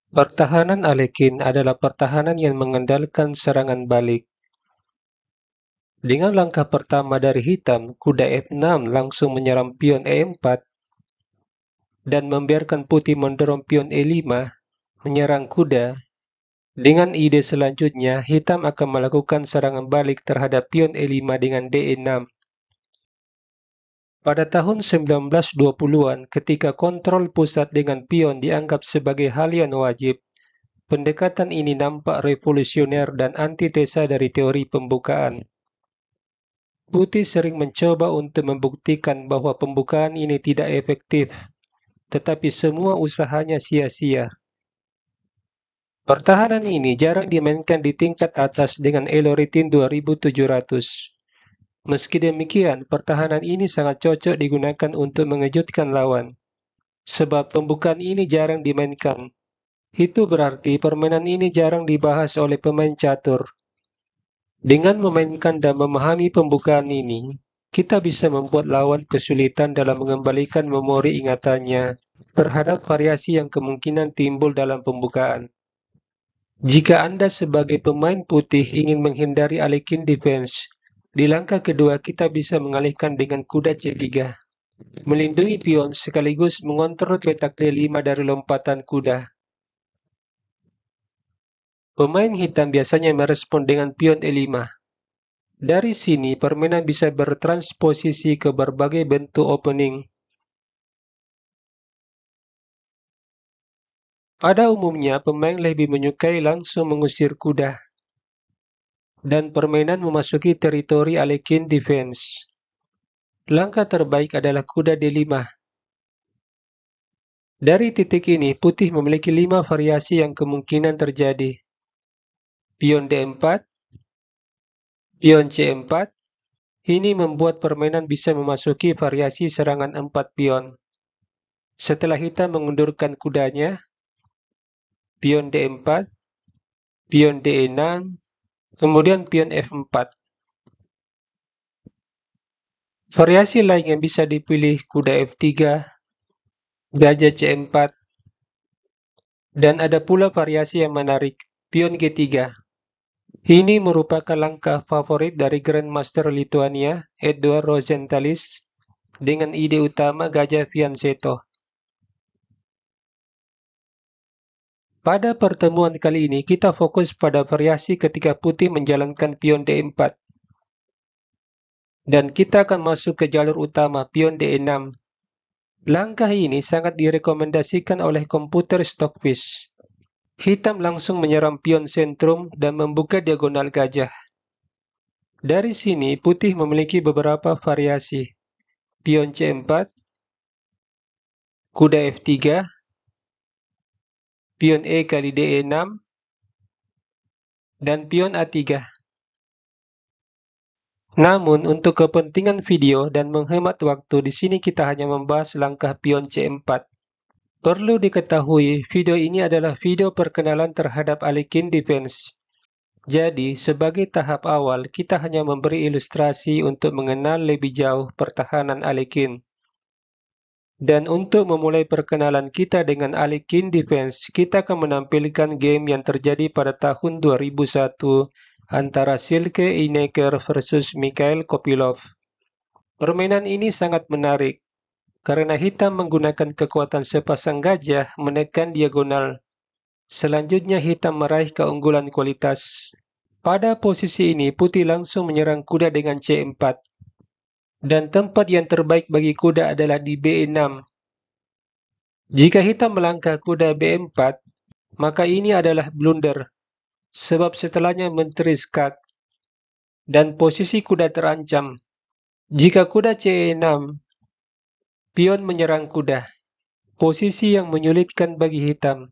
Pertahanan Alekhine adalah pertahanan yang mengandalkan serangan balik. Dengan langkah pertama dari hitam, kuda F6 langsung menyerang pion E4 dan membiarkan putih mendorong pion E5 menyerang kuda. Dengan ide selanjutnya, hitam akan melakukan serangan balik terhadap pion E5 dengan D6. Pada tahun 1920-an, ketika kontrol pusat dengan pion dianggap sebagai hal yang wajib, pendekatan ini nampak revolusioner dan antitesa dari teori pembukaan. Putih sering mencoba untuk membuktikan bahwa pembukaan ini tidak efektif, tetapi semua usahanya sia-sia. Pertahanan ini jarang dimainkan di tingkat atas dengan Eloritin 2700. Meski demikian, pertahanan ini sangat cocok digunakan untuk mengejutkan lawan, sebab pembukaan ini jarang dimainkan. Itu berarti permainan ini jarang dibahas oleh pemain catur. Dengan memainkan dan memahami pembukaan ini, kita bisa membuat lawan kesulitan dalam mengembalikan memori ingatannya terhadap variasi yang kemungkinan timbul dalam pembukaan. Jika Anda sebagai pemain putih ingin menghindari Alekhine defense, di langkah kedua kita bisa mengalihkan dengan kuda C3, melindungi pion sekaligus mengontrol petak D5 dari lompatan kuda. Pemain hitam biasanya merespon dengan pion E5. Dari sini, permainan bisa bertransposisi ke berbagai bentuk opening. Pada umumnya, pemain lebih menyukai langsung mengusir kuda, dan permainan memasuki teritori Alekhine defense. Langkah terbaik adalah kuda D5. Dari titik ini, putih memiliki 5 variasi yang kemungkinan terjadi. Pion D4, pion C4. Ini membuat permainan bisa memasuki variasi serangan 4 pion. Setelah hitam mengundurkan kudanya, pion D4, pion D6, kemudian pion F4. Variasi lain yang bisa dipilih kuda F3, gajah C4, dan ada pula variasi yang menarik, pion G3. Ini merupakan langkah favorit dari Grandmaster Lithuania, Eduard Rozentalis, dengan ide utama gajah fianchetto. Pada pertemuan kali ini, kita fokus pada variasi ketika putih menjalankan pion D4. Dan kita akan masuk ke jalur utama, pion D6. Langkah ini sangat direkomendasikan oleh komputer Stockfish. Hitam langsung menyerang pion sentrum dan membuka diagonal gajah. Dari sini, putih memiliki beberapa variasi. Pion C4, kuda F3, pion E kali D6, dan pion A3. Namun, untuk kepentingan video dan menghemat waktu, di sini kita hanya membahas langkah pion C4. Perlu diketahui, video ini adalah video perkenalan terhadap Alekhine defense. Jadi, sebagai tahap awal, kita hanya memberi ilustrasi untuk mengenal lebih jauh pertahanan Alekhine. Dan untuk memulai perkenalan kita dengan Alekhine defense, kita akan menampilkan game yang terjadi pada tahun 2001 antara Silke Eineker versus Mikhail Kopylov. Permainan ini sangat menarik, karena hitam menggunakan kekuatan sepasang gajah menekan diagonal. Selanjutnya hitam meraih keunggulan kualitas. Pada posisi ini, putih langsung menyerang kuda dengan C4. Dan tempat yang terbaik bagi kuda adalah di B6. Jika hitam melangkah kuda B4, maka ini adalah blunder, sebab setelahnya menteri skat, dan posisi kuda terancam. Jika kuda C6, pion menyerang kuda, posisi yang menyulitkan bagi hitam.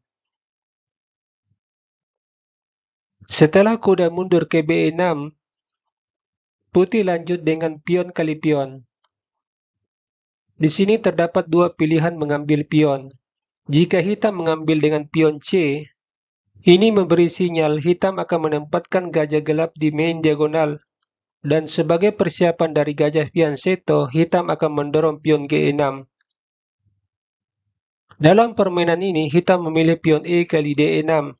Setelah kuda mundur ke B6, putih lanjut dengan pion kali pion. Di sini terdapat dua pilihan mengambil pion. Jika hitam mengambil dengan pion C, ini memberi sinyal hitam akan menempatkan gajah gelap di main diagonal. Dan sebagai persiapan dari gajah fianchetto, hitam akan mendorong pion G6. Dalam permainan ini, hitam memilih pion E kali D6,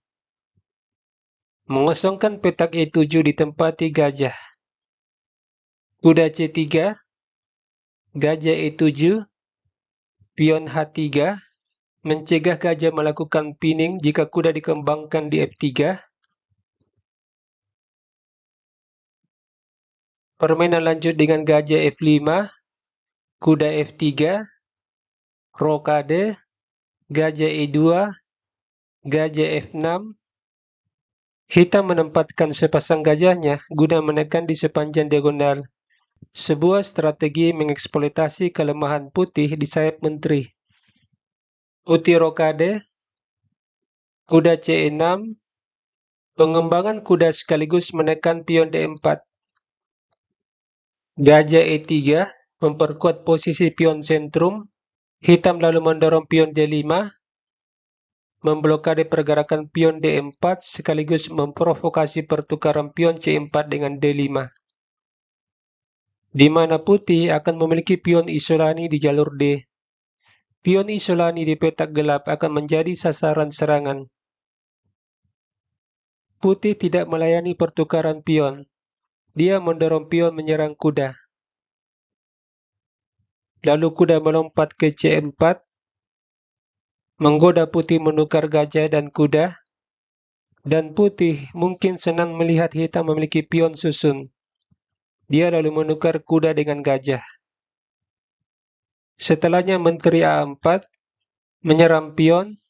mengosongkan petak E7 ditempati gajah. Kuda C3, gajah E7, pion H3, mencegah gajah melakukan pinning jika kuda dikembangkan di F3. Permainan lanjut dengan gajah F5, kuda F3, rokade, gajah E2, gajah F6. Hitam menempatkan sepasang gajahnya guna menekan di sepanjang diagonal, sebuah strategi mengeksploitasi kelemahan putih di sayap menteri. Putih rokade, kuda C6, pengembangan kuda sekaligus menekan pion D4. Gajah E3 memperkuat posisi pion sentrum. Hitam lalu mendorong pion D5, memblokade pergerakan pion D4 sekaligus memprovokasi pertukaran pion C4 dengan D5, di mana putih akan memiliki pion Isolani di jalur D. Pion Isolani di petak gelap akan menjadi sasaran serangan. Putih tidak melayani pertukaran pion. Dia mendorong pion menyerang kuda. Lalu kuda melompat ke C4, menggoda putih menukar gajah dan kuda, dan putih mungkin senang melihat hitam memiliki pion susun. Dia lalu menukar kuda dengan gajah. Setelahnya menteri A4 menyerang pion,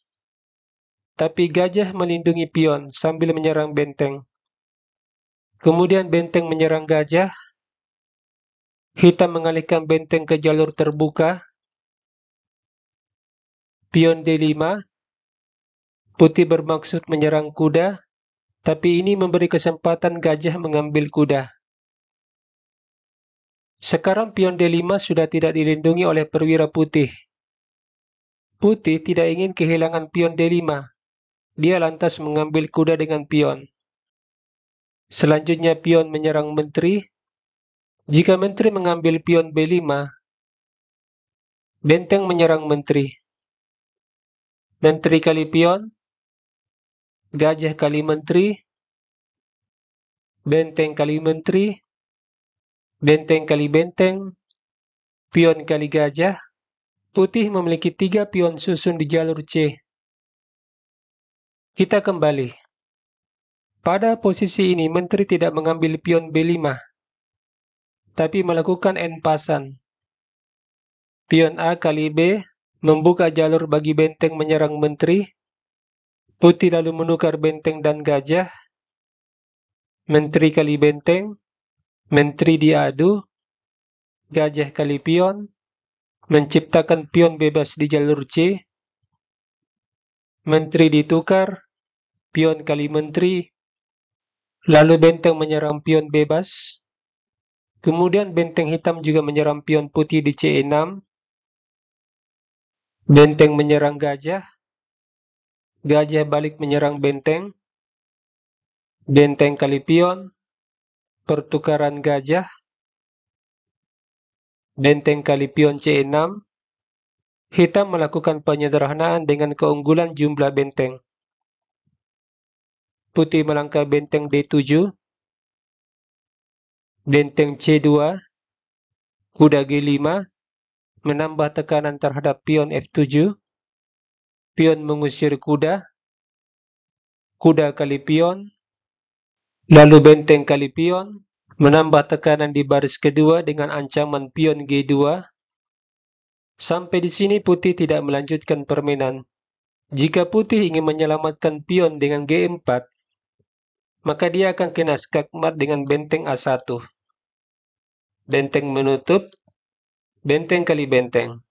tapi gajah melindungi pion sambil menyerang benteng. Kemudian benteng menyerang gajah. Hitam mengalihkan benteng ke jalur terbuka. Pion D5. Putih bermaksud menyerang kuda, tapi ini memberi kesempatan gajah mengambil kuda. Sekarang pion D5 sudah tidak dilindungi oleh perwira putih. Putih tidak ingin kehilangan pion D5. Dia lantas mengambil kuda dengan pion. Selanjutnya pion menyerang menteri. Jika menteri mengambil pion B5, benteng menyerang menteri. Menteri kali pion, gajah kali menteri, benteng kali menteri, benteng kali benteng, pion kali gajah. Putih memiliki 3 pion susun di jalur C. Kita kembali. Pada posisi ini, menteri tidak mengambil pion B5, tapi melakukan N-pasan. Pion A kali B membuka jalur bagi benteng menyerang menteri. Putih lalu menukar benteng dan gajah. Menteri kali benteng, menteri diadu, gajah kali pion, menciptakan pion bebas di jalur C. Menteri ditukar, pion kali menteri, lalu benteng menyerang pion bebas. Kemudian benteng hitam juga menyerang pion putih di C6. Benteng menyerang gajah. Gajah balik menyerang benteng. Benteng kali pion. Pertukaran gajah. Benteng kali pion C6. Hitam melakukan penyederhanaan dengan keunggulan jumlah benteng. Putih melangkah benteng D7. Benteng C2. Kuda G5. Menambah tekanan terhadap pion F7. Pion mengusir kuda. Kuda kali pion. Lalu benteng kali pion. Menambah tekanan di baris kedua dengan ancaman pion G2. Sampai di sini putih tidak melanjutkan permainan. Jika putih ingin menyelamatkan pion dengan G4, maka dia akan kena skakmat dengan benteng A1. Benteng menutup, benteng kali benteng.